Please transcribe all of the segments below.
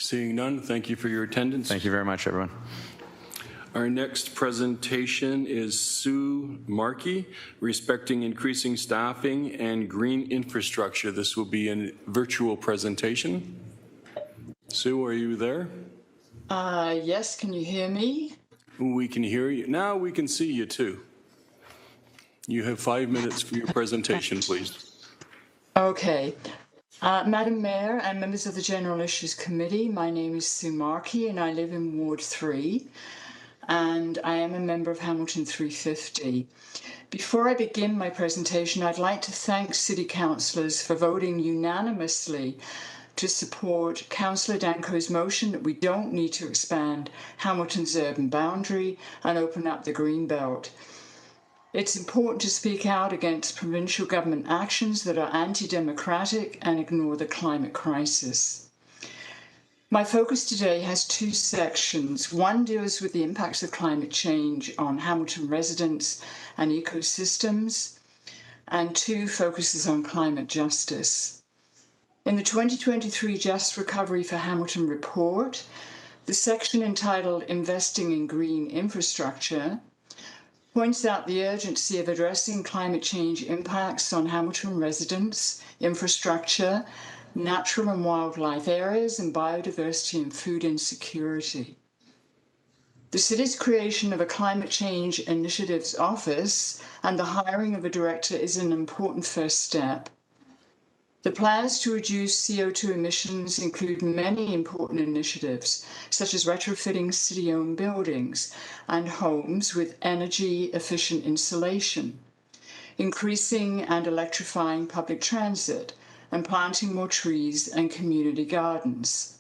Seeing none, thank you for your attendance. Thank you very much, everyone. Our next presentation is Sue Markey, Respecting Increasing Staffing and Green Infrastructure. This will be a virtual presentation. Sue, are you there? Yes, can you hear me? We can hear you. Now we can see you too. You have 5 minutes for your presentation, please. Okay. Madam Mayor and members of the General Issues Committee, my name is Sue Markey and I live in Ward 3 and I am a member of Hamilton 350. Before I begin my presentation, I'd like to thank City Councillors for voting unanimously to support Councillor Danko's motion that we don't need to expand Hamilton's urban boundary and open up the Greenbelt. It's important to speak out against provincial government actions that are anti-democratic and ignore the climate crisis. My focus today has two sections. One deals with the impacts of climate change on Hamilton residents and ecosystems, and two focuses on climate justice. In the 2023 Just Recovery for Hamilton report, the section entitled Investing in Green Infrastructure points out the urgency of addressing climate change impacts on Hamilton residents, infrastructure, natural and wildlife areas, and biodiversity and food insecurity. The city's creation of a Climate Change Initiatives Office and the hiring of a director is an important first step. The plans to reduce CO2 emissions include many important initiatives, such as retrofitting city-owned buildings and homes with energy-efficient insulation, increasing and electrifying public transit, and planting more trees and community gardens.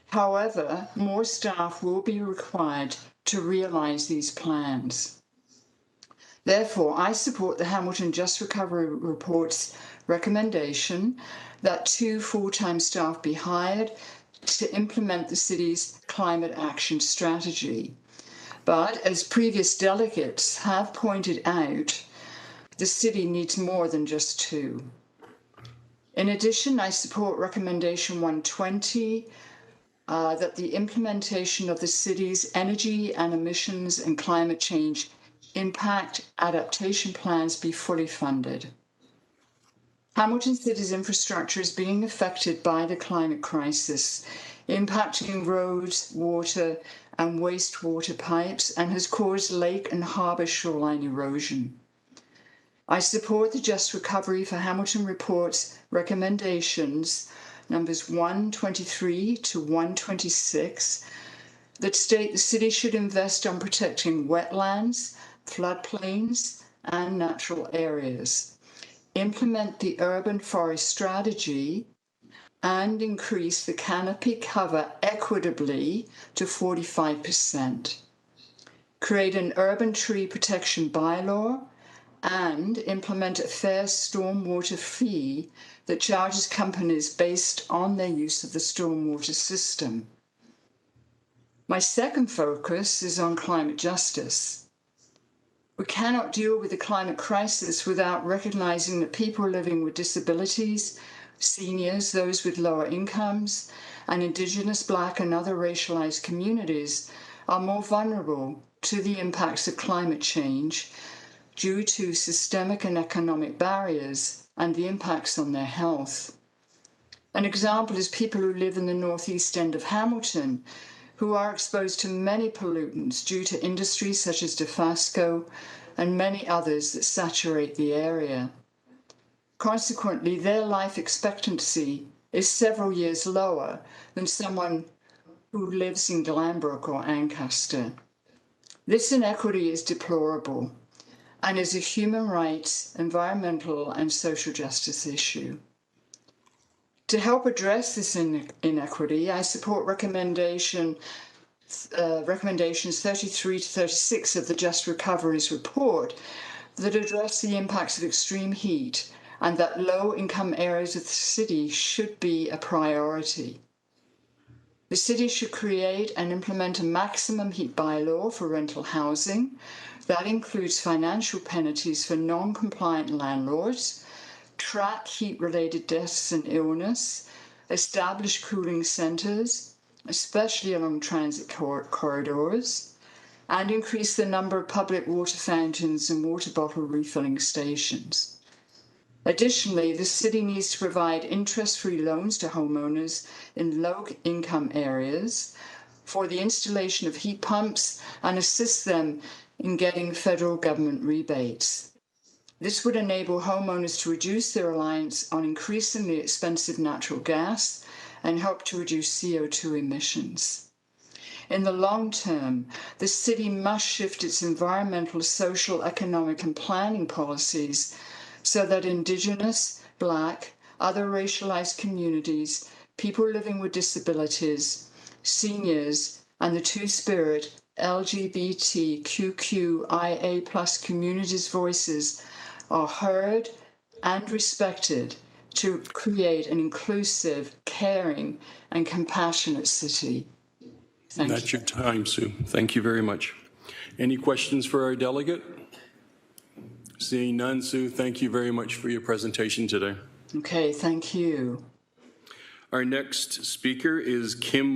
However, more staff will be required to realise these plans. Therefore, I support the Hamilton Just Recovery Report's recommendation that 2 full-time staff be hired to implement the city's climate action strategy. But as previous delegates have pointed out, the city needs more than just 2. In addition, I support recommendation 120 that the implementation of the city's energy and emissions and climate change impact adaptation plans be fully funded. Hamilton City's infrastructure is being affected by the climate crisis, impacting roads, water, and wastewater pipes, and has caused lake and harbour shoreline erosion. I support the Just Recovery for Hamilton report's recommendations, numbers 123 to 126, that state the city should invest on protecting wetlands, floodplains, and natural areas, implement the urban forest strategy, and increase the canopy cover equitably to 45%, create an urban tree protection bylaw, and implement a fair stormwater fee that charges companies based on their use of the stormwater system. My second focus is on climate justice. We cannot deal with the climate crisis without recognizing that people living with disabilities, seniors, those with lower incomes, and Indigenous, Black, and other racialized communities are more vulnerable to the impacts of climate change due to systemic and economic barriers and the impacts on their health. An example is people who live in the northeast end of Hamilton, who are exposed to many pollutants due to industries such as Dofasco and many others that saturate the area. Consequently, their life expectancy is several years lower than someone who lives in Glanbrook or Ancaster. This inequity is deplorable and is a human rights, environmental, and social justice issue. To help address this inequity, I support recommendations 33 to 36 of the Just Recovery's report that address the impacts of extreme heat and that low-income areas of the city should be a priority. The city should create and implement a maximum heat bylaw for rental housing that includes financial penalties for non-compliant landlords, track heat-related deaths and illness, establish cooling centres, especially along transit corridors, and increase the number of public water fountains and water bottle refilling stations. Additionally, the city needs to provide interest-free loans to homeowners in low-income areas for the installation of heat pumps and assist them in getting federal government rebates. This would enable homeowners to reduce their reliance on increasingly expensive natural gas and help to reduce CO2 emissions. In the long term, the city must shift its environmental, social, economic and planning policies so that Indigenous, Black, other racialized communities, people living with disabilities, seniors, and the Two-Spirit LGBTQIA+ communities' voices are heard and respected to create an inclusive, caring, and compassionate city. Thank you. That's your time, Sue. Thank you very much. Any questions for our delegate? Seeing none, Sue, thank you very much for your presentation today. Okay, thank you. Our next speaker is Kim